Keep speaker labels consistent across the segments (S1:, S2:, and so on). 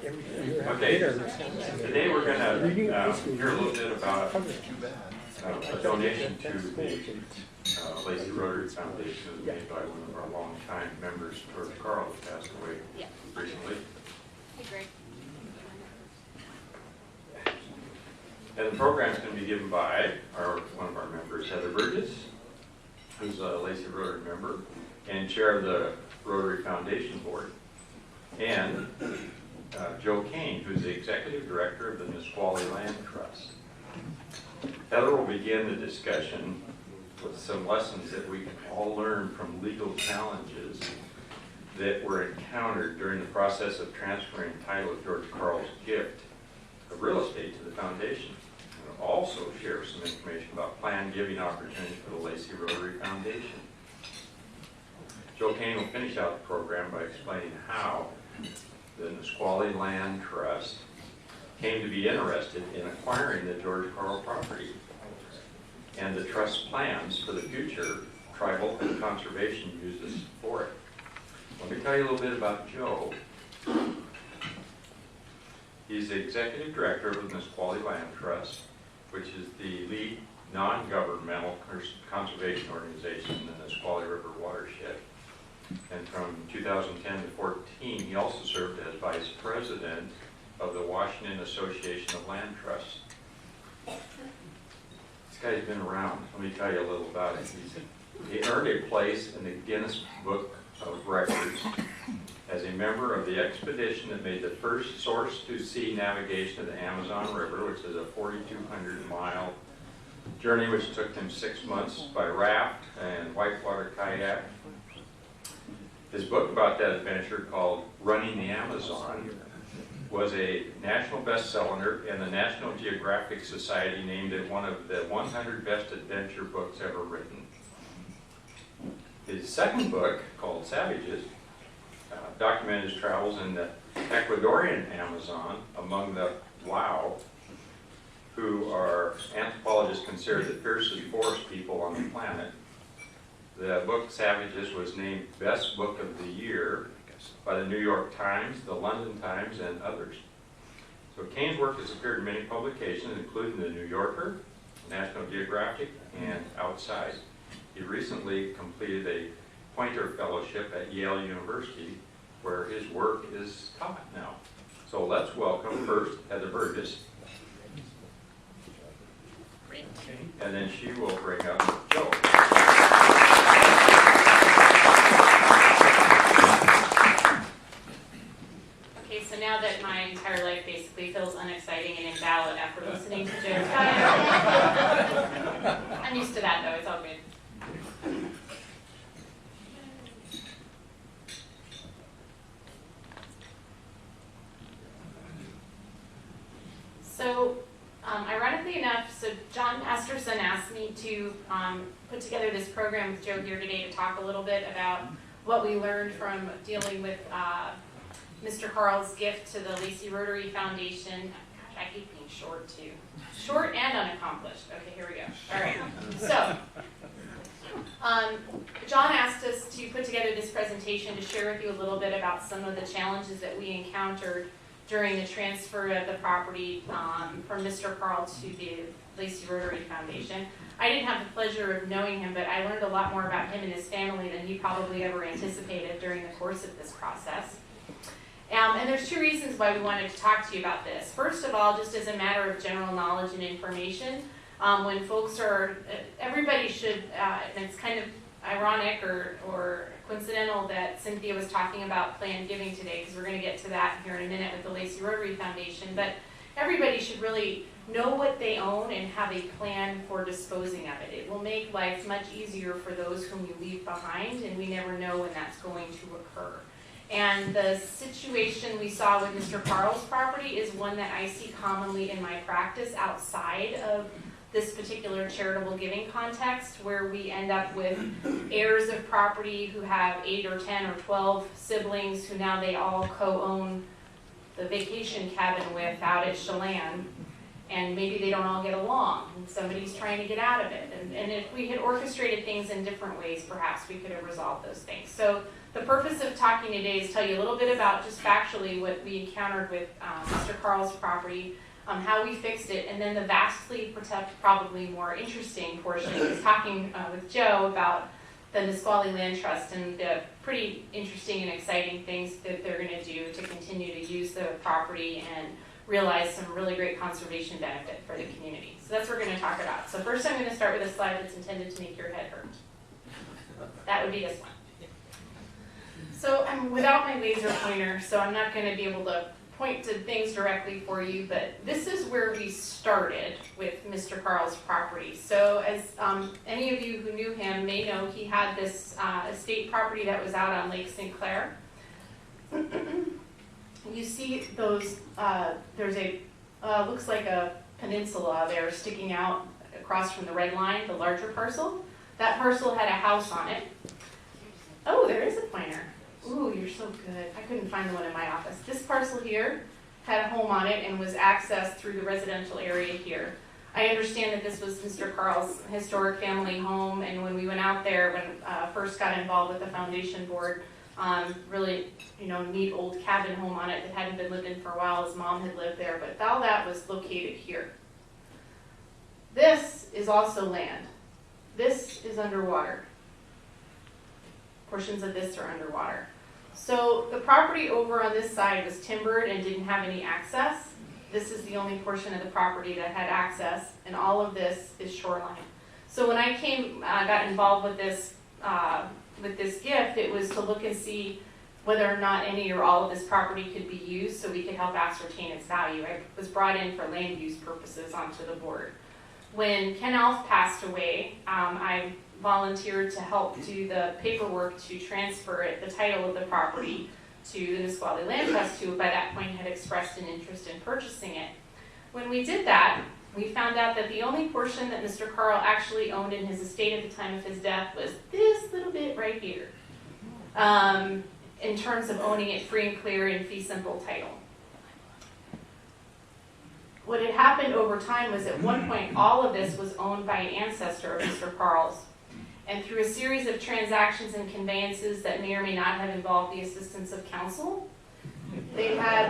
S1: Okay, today we're going to hear a little bit about a donation to the Lacey Rotary Foundation that was made by one of our longtime members, George Carl, who passed away recently.
S2: Hey, Greg.
S1: And the program is going to be given by one of our members, Heather Burgass, who's a Lacey Rotary member and chair of the Rotary Foundation Board, and Joe Kane, who's the executive director of the Nisqually Land Trust. Heather will begin the discussion with some lessons that we can all learn from legal challenges that were encountered during the process of transferring title of George Carl's gift of real estate to the foundation. And we'll also share some information about planned giving opportunities for the Lacey Rotary Foundation. Joe Kane will finish out the program by explaining how the Nisqually Land Trust came to be interested in acquiring the George Carl property and the trust plans for the future tribal and conservation uses for it. Let me tell you a little bit about Joe. He's the executive director of the Nisqually Land Trust, which is the lead non-governmental conservation organization in the Nisqually River watershed. And from 2010 to 14, he also served as vice president of the Washington Association of Land Trusts. This guy's been around. Let me tell you a little about it. He earned a place in the Guinness Book of Records as a member of the expedition that made the first source-to-sea navigation of the Amazon River, which is a 4,200-mile journey which took him 6 months by raft and whitewater kayak. His book about that adventure, called Running the Amazon, was a national bestseller, and the National Geographic Society named it one of the 100 best adventure books ever written. His second book, called Savages, documented his travels in the Ecuadorian Amazon among the Lao, who are anthropologists consider the fiercest forest people on the planet. The book Savages was named Best Book of the Year by the New York Times, the London Times, and others. So Kane's work has appeared in many publications, including the New Yorker, National Geographic, and Outside. He recently completed a Poynter Fellowship at Yale University, where his work is taught now. So let's welcome first Heather Burgass, and then she will bring up Joe.
S2: Okay, so now that my entire life basically feels unexciting and invalid after listening to Joe's I'm used to that though, it's all good. So, ironically enough, John Masterson asked me to put together this program with Joe here today to talk a little bit about what we learned from dealing with Mr. Carl's gift to the Lacey Rotary Foundation. Gosh, I hate being short too. Short and unaccomplished. Okay, here we go. All right. So, John asked us to put together this presentation to share with you a little bit about some of the challenges that we encountered during the transfer of the property from Mr. Carl to the Lacey Rotary Foundation. I didn't have the pleasure of knowing him, but I learned a lot more about him and his family than he probably ever anticipated during the course of this process. And there's two reasons why we wanted to talk to you about this. First of all, just as a matter of general knowledge and information, when folks are, everybody should, and it's kind of ironic or coincidental that Cynthia was talking about planned giving today, because we're going to get to that here in a minute with the Lacey Rotary Foundation, but everybody should really know what they own and have a plan for disposing of it. It will make life much easier for those whom you leave behind, and we never know when that's going to occur. And the situation we saw with Mr. Carl's property is one that I see commonly in my practice outside of this particular charitable giving context, where we end up with heirs of property who have 8 or 10 or 12 siblings who now they all co-own the vacation cabin with out at Chelan. and maybe they don't all get along, and somebody's trying to get out of it. And if we had orchestrated things in different ways, perhaps we could have resolved those things. So the purpose of talking today is tell you a little bit about just factually what we encountered with Mr. Carl's property, how we fixed it, and then the vastly, probably more interesting portion is talking with Joe about the Nisqually Land Trust and the pretty interesting and exciting things that they're going to do to continue to use the property and realize some really great conservation benefit for the community. So that's what we're going to talk about. So first I'm going to start with a slide that's intended to make your head hurt. That would be this one. So I'm without my laser pointer, so I'm not going to be able to point to things directly for you, but this is where we started with Mr. Carl's property. So as any of you who knew him may know, he had this estate property that was out on Lake St. Clair. You see those, there's a, looks like a peninsula there sticking out across from the red line, the larger parcel. That parcel had a house on it. Oh, there is a pointer. Ooh, you're so good. I couldn't find the one in my office. This parcel here had a home on it and was accessed through the residential area here. I understand that this was Mr. Carl's historic family home, and when we went out there, when first got involved with the foundation board, really, neat old cabin home on it that hadn't been lived in for a while. His mom had lived there, but all that was located here. This is also land. This is underwater. Portions of this are underwater. So the property over on this side was timbered and didn't have any access. This is the only portion of the property that had access, and all of this is shoreline. So when I got involved with this gift, it was to look and see whether or not any or all of this property could be used so we could help ascertain its value. I was brought in for land use purposes onto the board. When Ken Alf passed away, I volunteered to help do the paperwork to transfer the title of the property to the Nisqually Land Trust, who by that point had expressed an interest in purchasing it. When we did that, we found out that the only portion that Mr. Carl actually owned in his estate at the time of his death was this little bit right here, in terms of owning it free and clear in fee simple title. What had happened over time was at one point all of this was owned by an ancestor of Mr. Carl's. And through a series of transactions and conveyances that may or may not have involved the assistance of counsel, they had,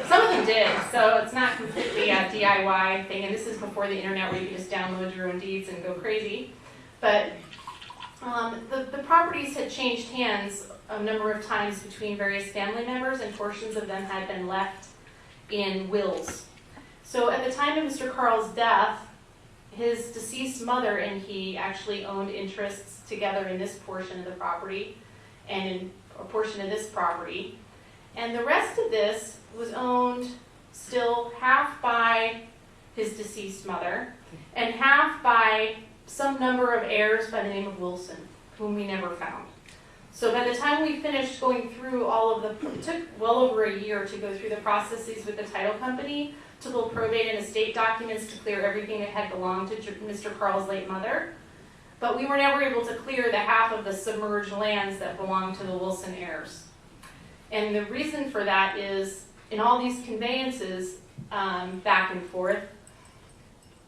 S2: some of them did, so it's not completely a DIY thing, and this is before the internet where you can just download your own deeds and go crazy. But the properties had changed hands a number of times between various family members, and portions of them had been left in wills. So at the time of Mr. Carl's death, his deceased mother and he actually owned interests together in this portion of the property and in a portion of this property. And the rest of this was owned still half by his deceased mother and half by some number of heirs by the name of Wilson, whom we never found. So by the time we finished going through all of it took well over a year to go through the processes with the title company, to pull probate and estate documents to clear everything that had belonged to Mr. Carl's late mother. But we were never able to clear the half of the submerged lands that belonged to the Wilson heirs. And the reason for that is, in all these conveyances back and forth,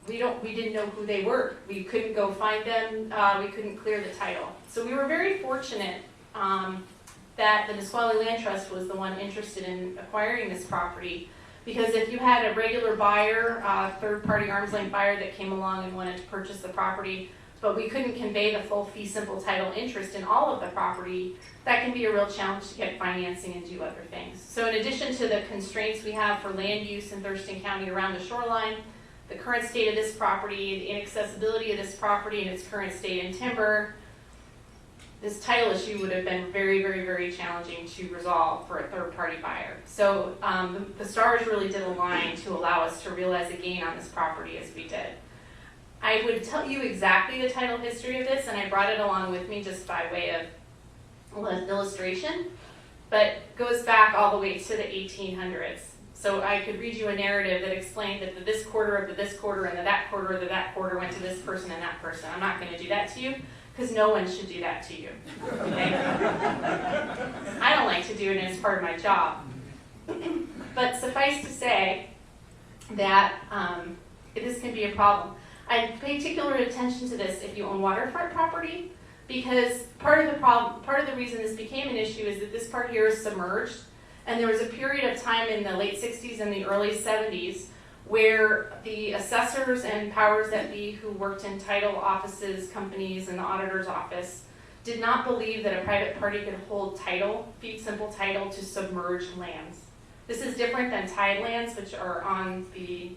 S2: we didn't know who they were. We couldn't go find them. We couldn't clear the title. So we were very fortunate that the Nisqually Land Trust was the one interested in acquiring this property. Because if you had a regular buyer, third-party arm's length buyer that came along and wanted to purchase the property, but we couldn't convey the full fee simple title interest in all of the property, that can be a real challenge to get financing and do other things. So in addition to the constraints we have for land use in Thurston County around the shoreline, the current state of this property, the inaccessibility of this property and its current state in timber, this title issue would have been very, very, very challenging to resolve for a third-party buyer. So the stars really did align to allow us to realize a gain on this property as we did. I would tell you exactly the title history of this, and I brought it along with me just by way of illustration, but it goes back all the way to the 1800s. So I could read you a narrative that explained that this quarter of this quarter and that quarter of that quarter went to this person and that person. I'm not going to do that to you, because no one should do that to you. Okay? I don't like to do it, and it's part of my job. But suffice to say, that this can be a problem. I pay particular attention to this if you own waterfront property, because part of the reason this became an issue is that this part here is submerged, and there was a period of time in the late 60s and the early 70s where the assessors and powers that be who worked in title offices, companies, and the auditor's office did not believe that a private party could hold title, fee simple title, to submerged lands. This is different than tide lands, which are on the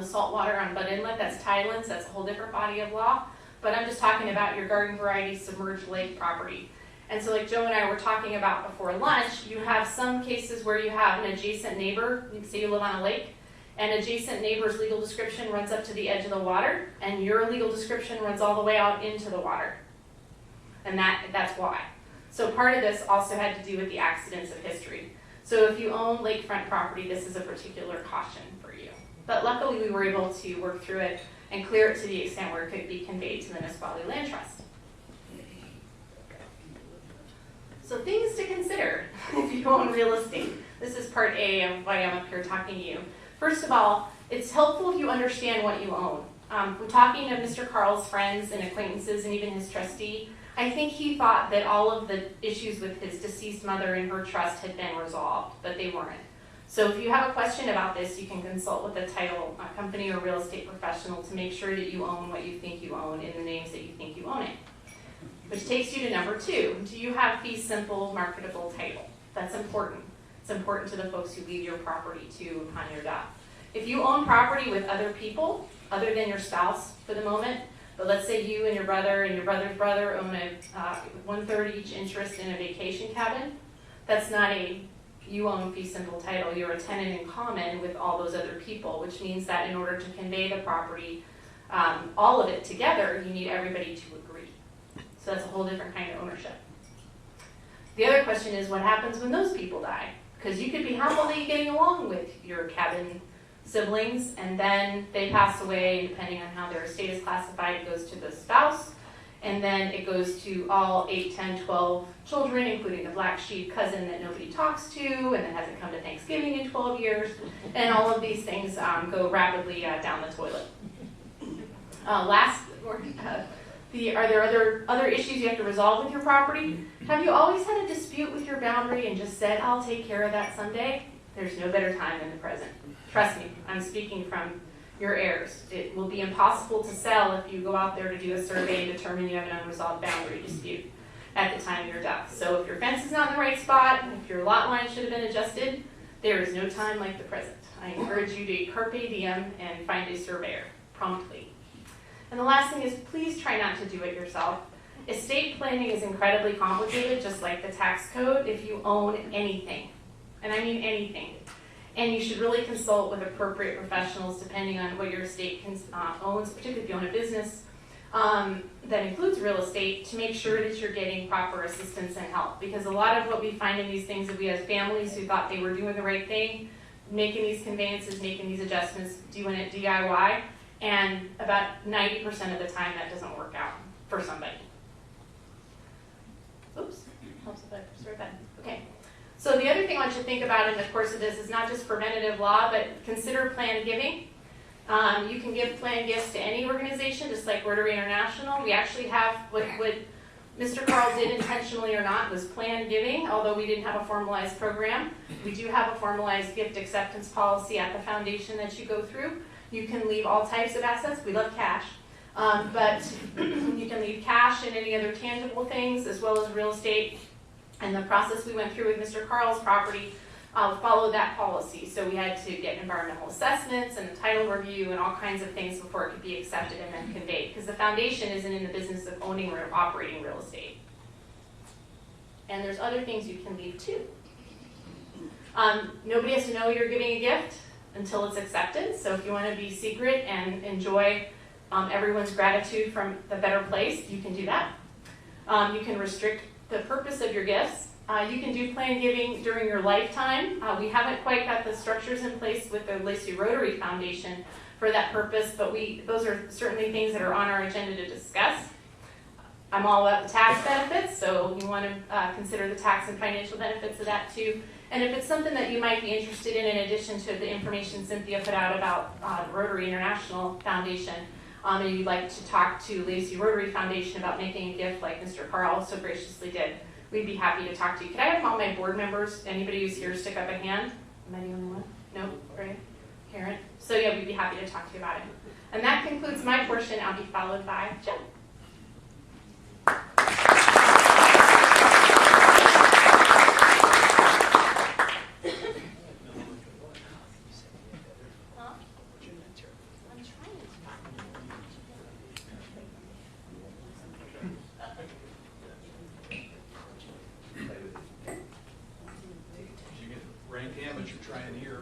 S2: saltwater on Bud Inlet. That's tidelands. That's a whole different body of law. But I'm just talking about your garden variety submerged lake property. And so like Joe and I were talking about before lunch, you have some cases where you have an adjacent neighbor, say you live on a lake, and adjacent neighbor's legal description runs up to the edge of the water, and your legal description runs all the way out into the water. And that's why. So part of this also had to do with the accidents of history. So if you own lakefront property, this is a particular caution for you. But luckily we were able to work through it and clear it to the extent where it could be conveyed to the Nisqually Land Trust. So things to consider if you own real estate. This is part A of why I'm up here talking to you. First of all, it's helpful if you understand what you own. We're talking to Mr. Carl's friends and acquaintances and even his trustee. I think he thought that all of the issues with his deceased mother and her trust had been resolved, but they weren't. So if you have a question about this, you can consult with a title company or real estate professional to make sure that you own what you think you own in the names that you think you own it. Which takes you to number 2. Do you have fee simple marketable title? That's important. It's important to the folks who leave your property to upon your death. If you own property with other people, other than your spouse for the moment, but let's say you and your brother's brother own a 1/3 each interest in a vacation cabin, that's not you own fee simple title. You're a tenant in common with all those other people, which means that in order to convey the property, all of it together, you need everybody to agree. So that's a whole different kind of ownership. The other question is what happens when those people die? Because you could be happily getting along with your cabin siblings, and then they pass away, depending on how their estate is classified, it goes to the spouse, and then it goes to all 8, 10, 12 children, including the black sheep cousin that nobody talks to, and that hasn't come to Thanksgiving in 12 years, and all of these things go rapidly down the toilet. Are there other issues you have to resolve with your property? Have you always had a dispute with your boundary and just said, I'll take care of that someday? There's no better time than the present. Trust me, I'm speaking from your heirs. It will be impossible to sell if you go out there to do a survey and determine you have an unresolved boundary dispute at the time of your death. So if your fence is not in the right spot, if your lot line should have been adjusted, there is no time like the present. I encourage you to carpe diem and find a surveyor promptly. And the last thing is, please try not to do it yourself. Estate planning is incredibly complicated, just like the tax code, if you own anything. And I mean anything. And you should really consult with appropriate professionals depending on what your estate owns, particularly if you own a business that includes real estate, to make sure that you're getting proper assistance and help. Because a lot of what we find in these things is we have families who thought they were doing the right thing, making these conveyances, making these adjustments, doing it DIY, and about 90% of the time that doesn't work out for somebody. Oops, helps if I press the right button. Okay. So the other thing I want you to think about in the course of this is not just preventative law, but consider planned giving. You can give planned gifts to any organization, just like Rotary International. We actually have what Mr. Carl did intentionally or not was planned giving, although we didn't have a formalized program. We do have a formalized gift acceptance policy at the foundation that you go through. You can leave all types of assets. We love cash. But you can leave cash and any other tangible things, as well as real estate. And the process we went through with Mr. Carl's property followed that policy. So we had to get environmental assessments and a title review and all kinds of things before it could be accepted and then conveyed. Because the foundation isn't in the business of owning or operating real estate. And there's other things you can leave too. Nobody has to know you're giving a gift until it's accepted. So if you want to be secret and enjoy everyone's gratitude from the better place, you can do that. You can restrict the purpose of your gifts. You can do planned giving during your lifetime. We haven't quite got the structures in place with the Lacey Rotary Foundation for that purpose, but those are certainly things that are on our agenda to discuss. I'm all about the tax benefits, so you want to consider the tax and financial benefits of that too. And if it's something that you might be interested in addition to the information Cynthia put out about Rotary International Foundation, and you'd like to talk to Lacey Rotary Foundation about making a gift like Mr. Carl so graciously did, we'd be happy to talk to you. Could I have all my board members, anybody who's here, stick up a hand? Am I the only one? No? Right? Karen? So yeah, we'd be happy to talk to you about it. And that concludes my portion. I'll be followed by Joe.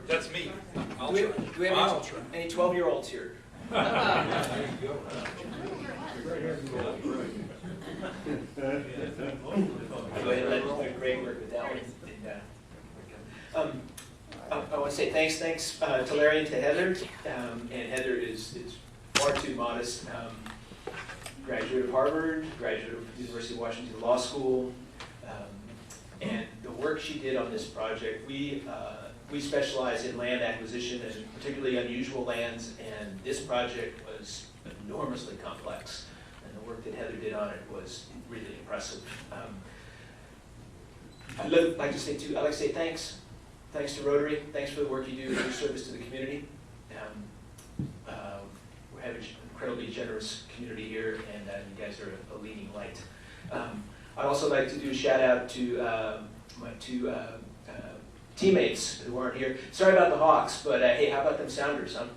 S3: That's me.
S4: Do we have any 12-year-olds here?
S3: There you go.
S4: Go ahead and let Greg work with that one. I want to say thanks to Larry and to Heather. And Heather is far too modest. Graduate of Harvard, graduate of the University of Washington Law School. And the work she did on this project, we specialize in land acquisition and particularly unusual lands, and this project was enormously complex. And the work that Heather did on it was really impressive. I'd like to say thanks. Thanks to Rotary. Thanks for the work you do for your service to the community. We have an incredibly generous community here, and you guys are a leading light. I'd also like to do a shout out to my two teammates who aren't here. Sorry about the Hawks, but hey, how about them Sounders, huh?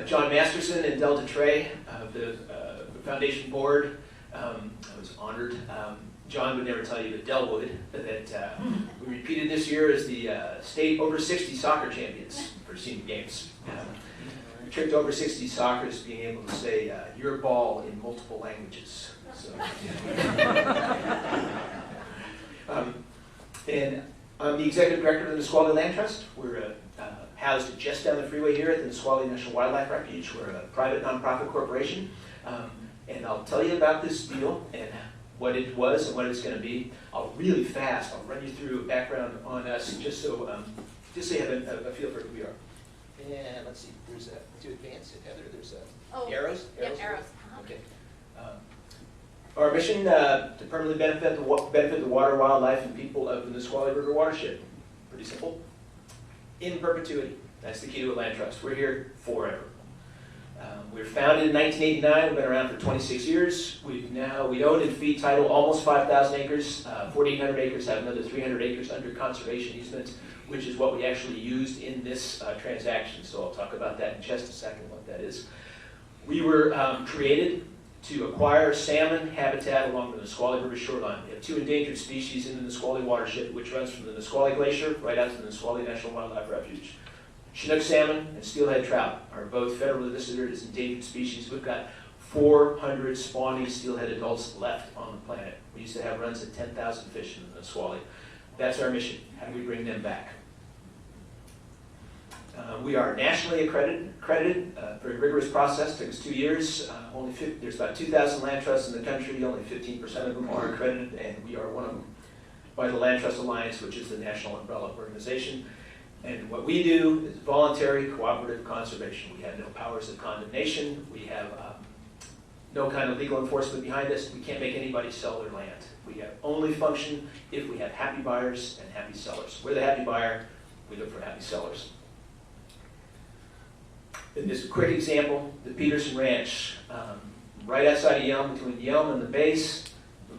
S4: John Masterson and Del Trey of the foundation board. I was honored. John would never tell you, but Del would, that we repeated this year as the state over 60 soccer champions for senior games. The trick to over 60 soccer is being able to say your ball in multiple languages. So, and I'm the executive director of the Nisqually Land Trust. We're housed just down the freeway here at the Nisqually National Wildlife Refuge. We're a private nonprofit corporation. And I'll tell you about this deal and what it was and what it's going to be. I'll run you through a background on us just so you have a feel for who we are. And let's see, there's to advance it, Heather, there's arrows?
S2: Yep, arrows.
S4: Okay. Our mission to permanently benefit the water, wildlife, and people of the Nisqually River watershed. Pretty simple. In perpetuity. That's the key to a land trust. We're here forever. We were founded in 1989. We've been around for 26 years. We own and fee title almost 5,000 acres. 4,800 acres, have another 300 acres under conservation easement, which is what we actually used in this transaction. So I'll talk about that in just a second, what that is. We were created to acquire salmon habitat along the Nisqually River shoreline. We have two endangered species in the Nisqually watershed, which runs from the Nisqually Glacier right out to the Nisqually National Wildlife Refuge. Chinook salmon and steelhead trout are both federally listed as endangered species. We've got 400 spawning steelhead adults left on the planet. We used to have runs at 10,000 fish in the Nisqually. That's our mission. How do we bring them back? We are nationally accredited, very rigorous process. Took us 2 years. There's about 2,000 land trusts in the country. Only 15% of them are accredited, and we are one of them by the Land Trust Alliance, which is the national umbrella organization. And what we do is voluntary cooperative conservation. We have no powers of condemnation. We have no kind of legal enforcement behind us. We can't make anybody sell their land. We have only function if we have happy buyers and happy sellers. We're the happy buyer. We look for happy sellers. In this quick example, the Peterson Ranch, right outside of Yelm, between Yelm and the base,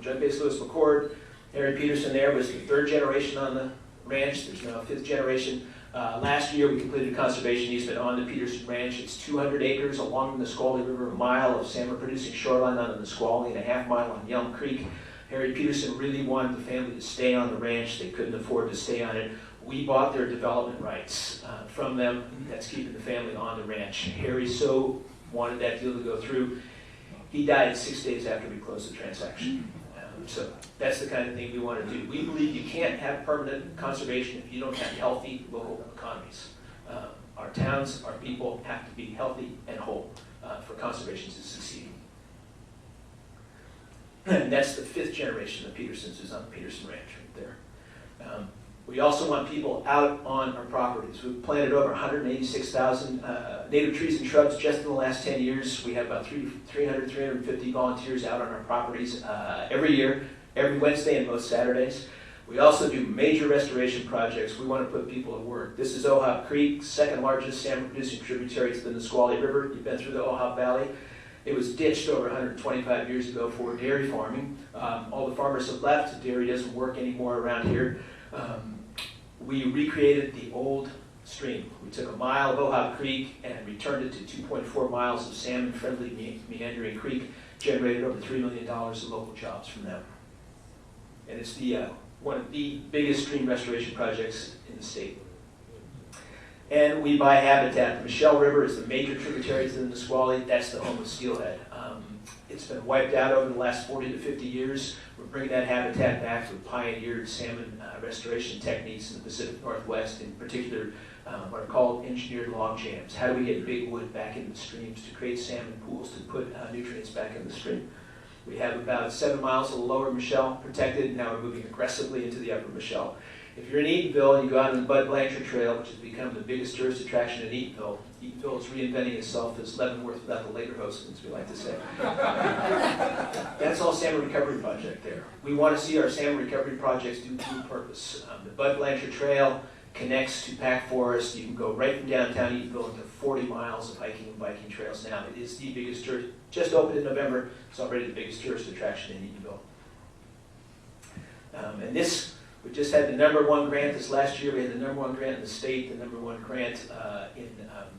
S4: Drug Base Lewis McCord. Harry Peterson there was the third generation on the ranch. There's now a fifth generation. Last year we completed a conservation easement on the Peterson Ranch. It's 200 acres along the Nisqually River, a mile of salmon producing shoreline on the Nisqually, and a half mile on Yelm Creek. Harry Peterson really wanted the family to stay on the ranch. They couldn't afford to stay on it. We bought their development rights from them. That's keeping the family on the ranch. Harry so wanted that deal to go through. He died 6 days after we closed the transaction. So that's the kind of thing we want to do. We believe you can't have permanent conservation if you don't have healthy local economies. Our towns, our people have to be healthy and whole for conservation to succeed. And that's the fifth generation of Petersons who's on the Peterson Ranch right there. We also want people out on our properties. We've planted over 186,000 native trees and shrubs just in the last 10 years. We have about 350 volunteers out on our properties every year, every Wednesday and most Saturdays. We also do major restoration projects. We want to put people to work. This is Ohio Creek, second largest salmon producing tributary to the Nisqually River. You've been through the Ohio Valley. It was ditched over 125 years ago for dairy farming. All the farmers have left. Dairy doesn't work anymore around here. We recreated the old stream. We took a mile of Ohio Creek and returned it to 2.4 miles of salmon-friendly meandering creek, generated over $3 million of local jobs from them. And it's one of the biggest stream restoration projects in the state. And we buy habitat. The Michelle River is the major tributary to the Nisqually. That's the home of steelhead. It's been wiped out over the last 40 to 50 years. We're bringing that habitat back with pioneered salmon restoration techniques in the Pacific Northwest, in particular what are called engineered log jams. How do we get big wood back into the streams to create salmon pools to put nutrients back in the stream? We have about 7 miles of the lower Michelle protected. Now we're moving aggressively into the upper Michelle. If you're in Eatonville and you go out on the Bud Blanchard Trail, which has become the biggest tourist attraction in Eatonville, Eatonville is reinventing itself as Leavenworth without the Lagerhosen, as we like to say. That's all salmon recovery project there. We want to see our salmon recovery projects do dual purpose. The Bud Blanchard Trail connects to Pack Forest. You can go right from downtown Eatonville into 40 miles of hiking and biking trails now. It is the biggest tourist, just opened in November. It's already the biggest tourist attraction in Eatonville. And this, we just had the #1 grant this last year. We had the #1 grant in the state, the #1 grant in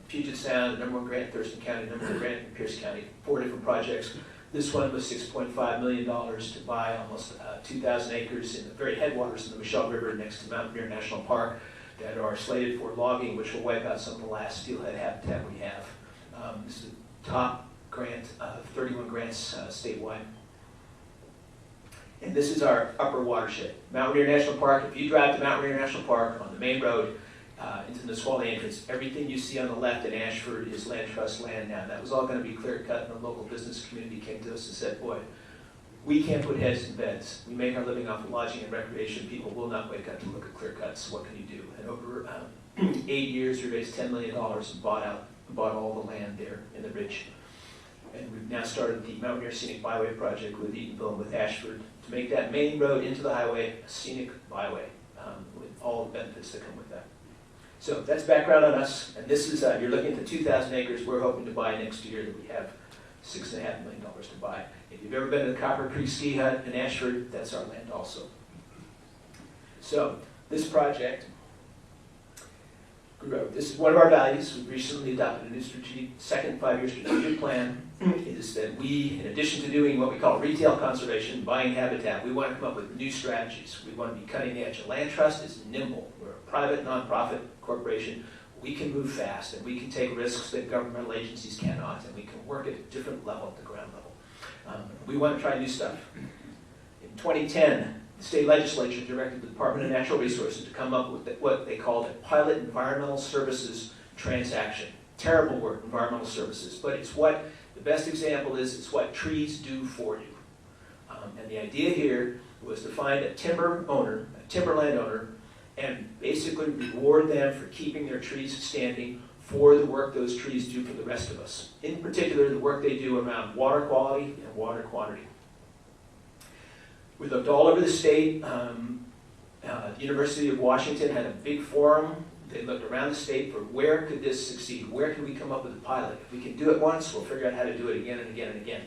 S4: Puget Sound, the #1 grant in Thurston County, the #1 grant in Pierce County, 4 different projects. This one was $6.5 million to buy almost 2,000 acres in the very headwaters of the Michelle River next to Mount Muir National Park that are slated for logging, which will wipe out some of the last steelhead habitat we have. This is the top grant of 31 grants statewide. And this is our upper watershed. Mount Muir National Park, if you drive to Mount Muir National Park on the main road into the Nisqually entrance, everything you see on the left in Ashford is land trust land now. That was all going to be clear cut, and the local business community came to us and said, boy, we can't put heads in beds. We make our living off of lodging and recreation. People will not wake up to look at clear cuts. What can you do? And over 8 years, we raised $10 million and bought all the land there in the ridge. And we've now started the Mount Muir Scenic Byway project with Eatonville and with Ashford to make that main road into the highway a scenic byway with all the benefits that come with that. So that's background on us. And this is, you're looking at the 2,000 acres we're hoping to buy next year that we have $6.5 million to buy. If you've ever been to the Copper Creek Ski Hut in Ashford, that's our land also. So this project grew. This is one of our values. We've recently adopted a new second 5-year strategic plan. Is that we, in addition to doing what we call retail conservation, buying habitat, we want to come up with new strategies. We want to be cutting edge. A land trust is nimble. We're a private, nonprofit corporation. We can move fast, and we can take risks that governmental agencies cannot, and we can work at a different level, at the ground level. We want to try new stuff. In 2010, the state legislature directed the Department of Natural Resources to come up with what they called a pilot environmental services transaction. Terrible word, environmental services, but it's what, the best example is, it's what trees do for you. And the idea here was to find a timberland owner, and basically reward them for keeping their trees standing for the work those trees do for the rest of us. In particular, the work they do around water quality and water quantity. We looked all over the state. The University of Washington had a big forum. They looked around the state for where could this succeed? Where can we come up with a pilot? If we can do it once, we'll figure out how to do it again and again and again.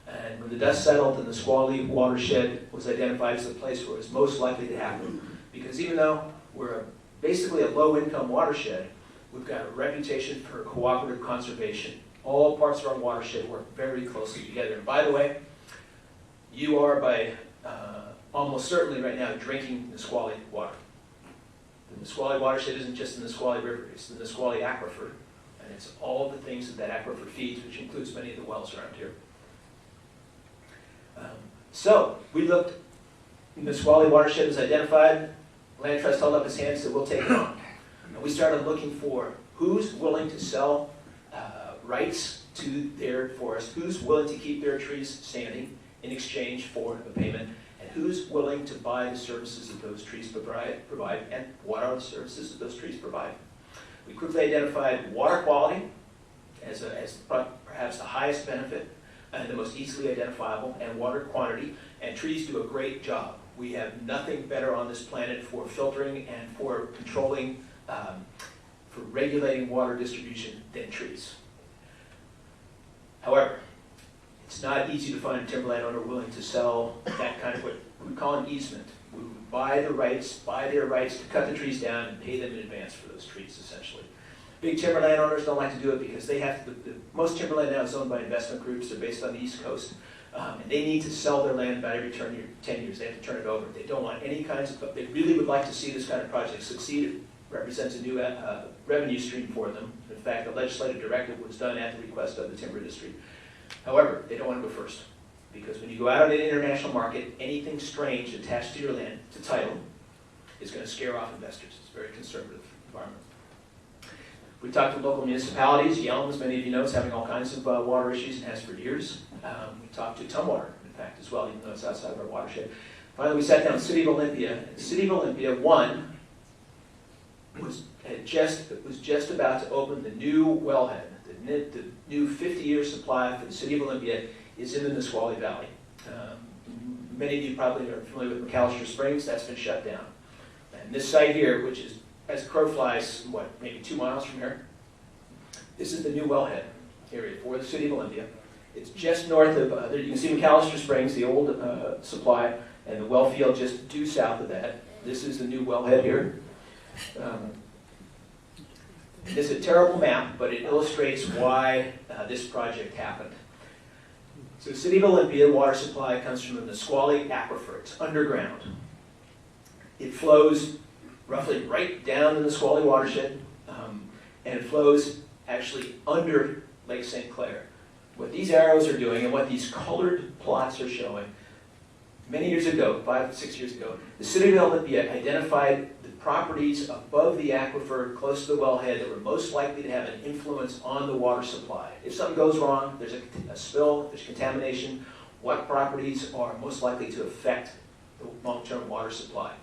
S4: And when the dust settled, and the Nisqually watershed was identified as the place where it was most likely to happen. Because even though we're basically a low-income watershed, we've got a reputation for cooperative conservation. All parts of our watershed work very closely together. And by the way, you are by almost certainly right now drinking Nisqually water. The Nisqually watershed isn't just the Nisqually River, it's the Nisqually aquifer, and it's all the things that that aquifer feeds, which includes many of the wells around here. So we looked, the Nisqually watershed was identified, Land Trust held up his hand and said, we'll take it on. And we started looking for who's willing to sell rights to their forest, who's willing to keep their trees standing in exchange for a payment, and who's willing to buy the services that those trees provide, and what are the services that those trees provide. We quickly identified water quality as perhaps the highest benefit and the most easily identifiable, and water quantity, and trees do a great job. We have nothing better on this planet for filtering and for controlling, for regulating water distribution than trees. However, it's not easy to find a timberland owner willing to sell that kind of what we call an easement. We would buy their rights to cut the trees down and pay them in advance for those trees, essentially. Big timberland owners don't like to do it because they have to, most timberland now is owned by investment groups. They're based on the East Coast. And they need to sell their land about every 10 years. They have to turn it over. They don't want any kinds of, they really would like to see this kind of project succeed. It represents a new revenue stream for them. In fact, the legislative directive was done at the request of the timber industry. However, they don't want to go first, because when you go out in the international market, anything strange attached to your land, to title, is going to scare off investors. It's a very conservative environment. We talked to local municipalities. Yelm, as many of you know, is having all kinds of water issues and has for years. We talked to Tumwater, in fact, as well, even though it's outside of our watershed. Finally, we sat down with the City of Olympia. And the City of Olympia, one, was just about to open the new wellhead. The new 50-year supply for the City of Olympia is in the Nisqually Valley. Many of you probably are familiar with McAllister Springs. That's been shut down. And this site here, which is, as the crow flies, what, maybe 2 miles from here, this is the new wellhead area for the City of Olympia. It's just north of, you can see McAllister Springs, the old supply, and the well field just due south of that. This is the new wellhead here. It's a terrible map, but it illustrates why this project happened. So the City of Olympia water supply comes from the Nisqually Aquifer. It's underground. It flows roughly right down in the Nisqually watershed, and it flows actually under Lake St. Clair. What these arrows are doing and what these colored plots are showing, many years ago, 5 to 6 years ago, the City of Olympia identified the properties above the aquifer close to the wellhead that were most likely to have an influence on the water supply. If something goes wrong, there's a spill, there's contamination, what properties are most likely to affect the long-term water supply?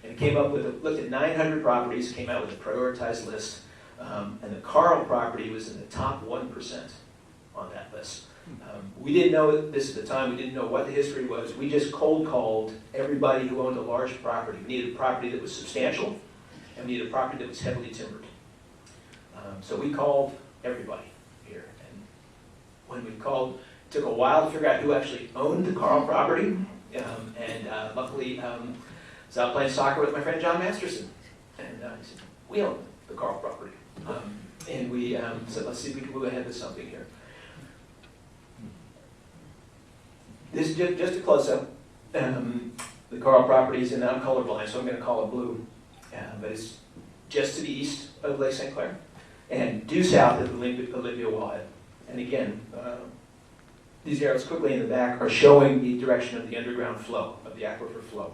S4: And it came up with, looked at 900 properties, came out with a prioritized list, and the Carl property was in the top 1% on that list. We didn't know this at the time. We didn't know what the history was. We just cold called everybody who owned a large property. We needed a property that was substantial, and we needed a property that was heavily timbered. So we called everybody here. And when we called, it took a while to figure out who actually owned the Carl property. Luckily, I was out playing soccer with my friend John Masterson. And he said, we own the Carl property. And we said, let's see if we can move ahead with something here. This is just a close-up. The Carl property is, and I'm colorblind, so I'm going to call it blue. But it's just to the east of Lake St. Clair and due south of the Olympia wellhead. And again, these arrows quickly in the back are showing the direction of the underground flow, of the aquifer flow.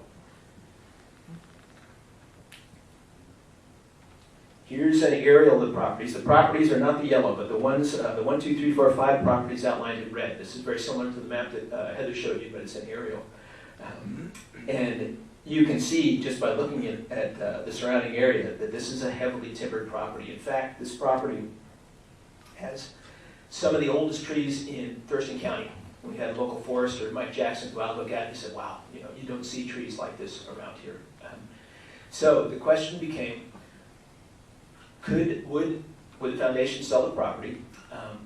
S4: Here's an aerial of the properties. The properties are not the yellow, but the ones, the 1, 2, 3, 4, 5 properties outlined in red. This is very similar to the map that Heather showed you, but it's an aerial. And you can see just by looking at the surrounding area that this is a heavily timbered property. In fact, this property has some of the oldest trees in Thurston County. We had a local forester, Mike Jackson, go out and look at it and he said, wow, you don't see trees like this around here. So the question became, would the foundation sell the property?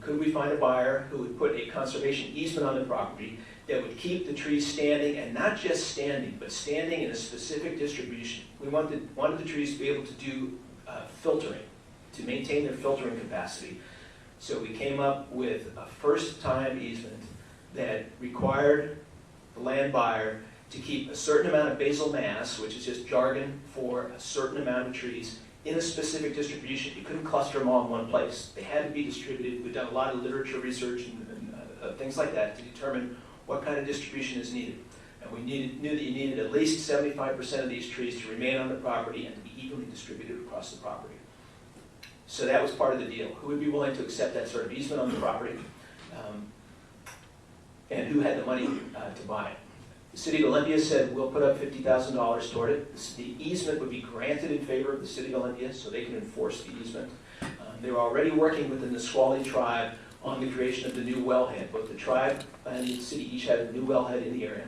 S4: Could we find a buyer who would put a conservation easement on the property that would keep the trees standing, and not just standing, but standing in a specific distribution? We wanted the trees to be able to do filtering, to maintain their filtering capacity. So we came up with a first-time easement that required the land buyer to keep a certain amount of basal mass, which is just jargon for a certain amount of trees, in a specific distribution. You couldn't cluster them all in one place. They had to be distributed. We've done a lot of literature research and things like that to determine what kind of distribution is needed. And we knew that you needed at least 75% of these trees to remain on the property and to be evenly distributed across the property. So that was part of the deal. Who would be willing to accept that sort of easement on the property? And who had the money to buy it? The City of Olympia said, we'll put up $50,000 toward it. The easement would be granted in favor of the City of Olympia, so they can enforce the easement. They were already working with the Nisqually tribe on the creation of the new wellhead. Both the tribe and the city each had a new wellhead in the area.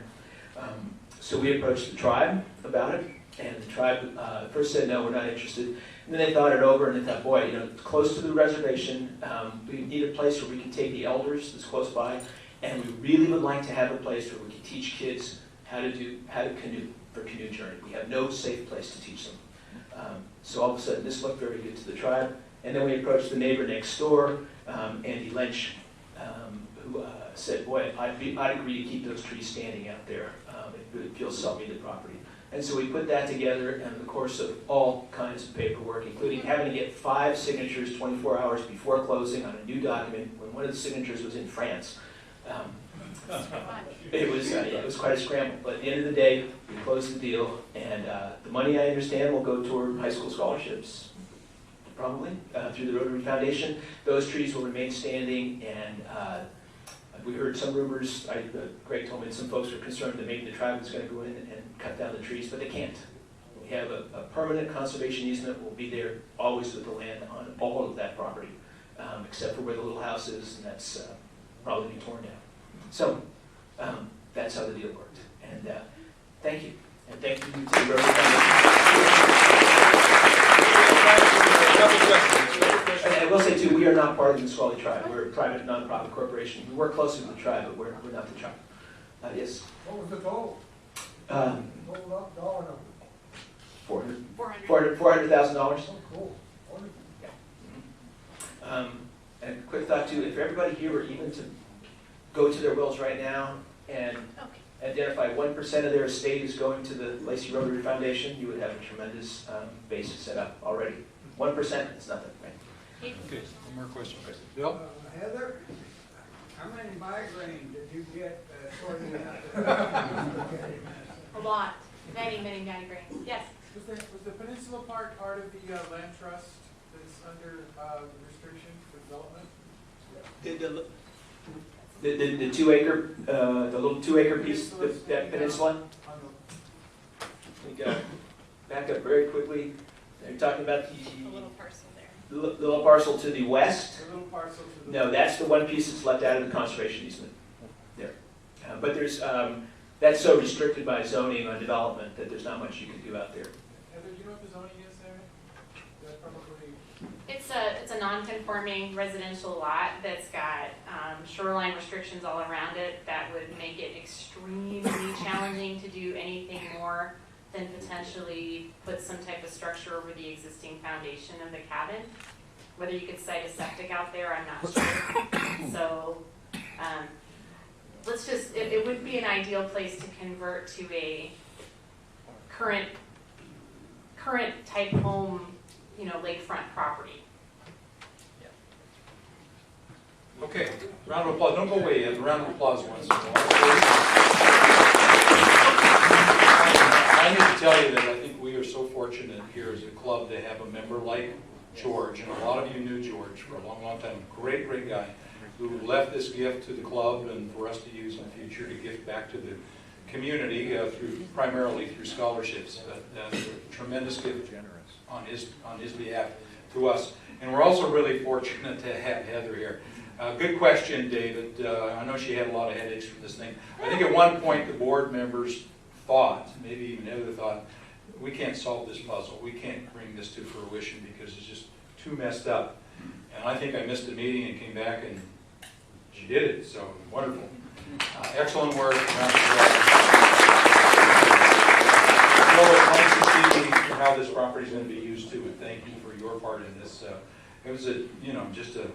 S4: So we approached the tribe about it, and the tribe first said, no, we're not interested. And then they thought it over, and they thought, boy, it's close to the reservation. We need a place where we can take the elders that's close by, and we really would like to have a place where we can teach kids how to canoe for canoe journey. We have no safe place to teach them. So all of a sudden, this looked very good to the tribe. And then we approached the neighbor next door, Andy Lynch, who said, boy, I'd agree to keep those trees standing out there if you'll sell me the property. And so we put that together in the course of all kinds of paperwork, including having to get 5 signatures 24 hours before closing on a new document when one of the signatures was in France. It was quite a scramble, but at the end of the day, we closed the deal, and the money, I understand, will go toward high school scholarships, probably, through the Rotary Foundation. Those trees will remain standing, and we heard some rumors, Greg told me that some folks were concerned that maybe the tribe was going to go in and cut down the trees, but they can't. We have a permanent conservation easement, will be there always with the land on all of that property, except for where the little house is, and that's probably be torn down. So that's how the deal worked. And thank you. And thank you to the Rotary Foundation. And I will say too, we are not part of the Nisqually tribe. We're a private nonprofit corporation. We work closely with the tribe, but we're not the tribe. Yes?
S5: What was the total? Total dollar number?
S4: $400,000.
S5: Oh, cool. Wonderful.
S4: And a quick thought too, if everybody here were even to go to their wills right now and identify 1% of their estate is going to the Lacey Rotary Foundation, you would have a tremendous base set up already. 1% is nothing, right?
S3: Okay, one more question. Bill?
S5: Heather, how many migraines did you get sorting out?
S2: A lot. Many, many migraines. Yes?
S6: Was the peninsula part of the land trust that's under restriction for development?
S4: The 2 acre, the little 2 acre piece, that peninsula? Back up very quickly. You're talking about
S2: A little parcel there.
S4: the little parcel to the west?
S6: The little parcel to the
S4: No, that's the one piece that's left out of the conservation easement. There. But there's, that's so restricted by zoning on development that there's not much you can do out there.
S6: Heather, do you know what the zoning is there? That's probably.
S2: It's a non-conforming residential lot that's got shoreline restrictions all around it that would make it extremely challenging to do anything more than potentially put some type of structure over the existing foundation of the cabin. Whether you could site a septic out there, I'm not sure. So let's just, it would be an ideal place to convert to a current type home, lakefront property.
S3: Okay, round of applause. Don't go away yet. Round of applause once in a while. I need to tell you that I think we are so fortunate here as a club to have a member like George, and a lot of you knew George for a long, long time. Great, great guy who left this gift to the club and for us to use in the future to give back to the community primarily through scholarships. A tremendous gift on his behalf to us. And we're also really fortunate to have Heather here. Good question, David. I know she had a lot of headaches from this thing. I think at one point the board members thought, maybe even Heather thought, we can't solve this puzzle. We can't bring this to fruition because it's just too messed up. And I think I missed a meeting and came back and she did it. So wonderful. Excellent work. It's nice to see how this property is going to be used too, and thank you for your part in this. It was just a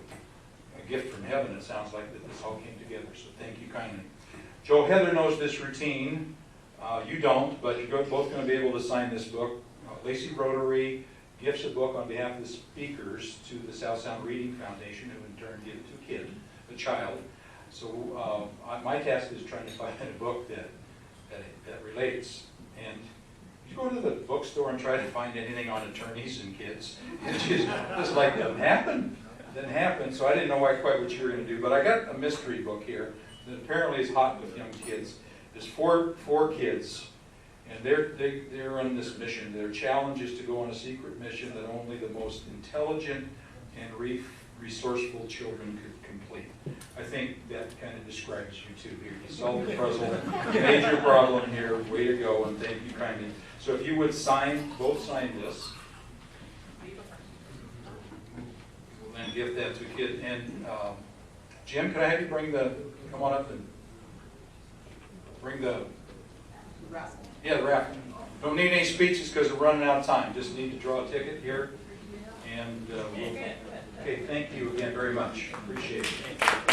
S3: gift from heaven. It sounds like that this all came together. So thank you kindly. Joe, Heather knows this routine. You don't, but you're both going to be able to sign this book. Lacey Rotary gifts a book on behalf of the speakers to the South Sound Reading Foundation, who in turn give it to a child. So my task is trying to find a book that relates. And you go to the bookstore and try to find anything on attorneys and kids. It's just like, doesn't happen. So I didn't know quite what you were going to do. But I got a mystery book here that apparently is hot with young kids. There's four kids, and they're on this mission. Their challenge is to go on a secret mission that only the most intelligent and resourceful children could complete. I think that kind of describes you two here. You solved the puzzle, major problem here, way to go, and thank you kindly. So if you would both sign this. We'll then give that to a kid. And Jim, can I have you come on up and bring the raffle. Yeah, the raffle. Don't need any speeches because we're running out of time. Just need to draw a ticket here. And okay, thank you again very much. Appreciate it.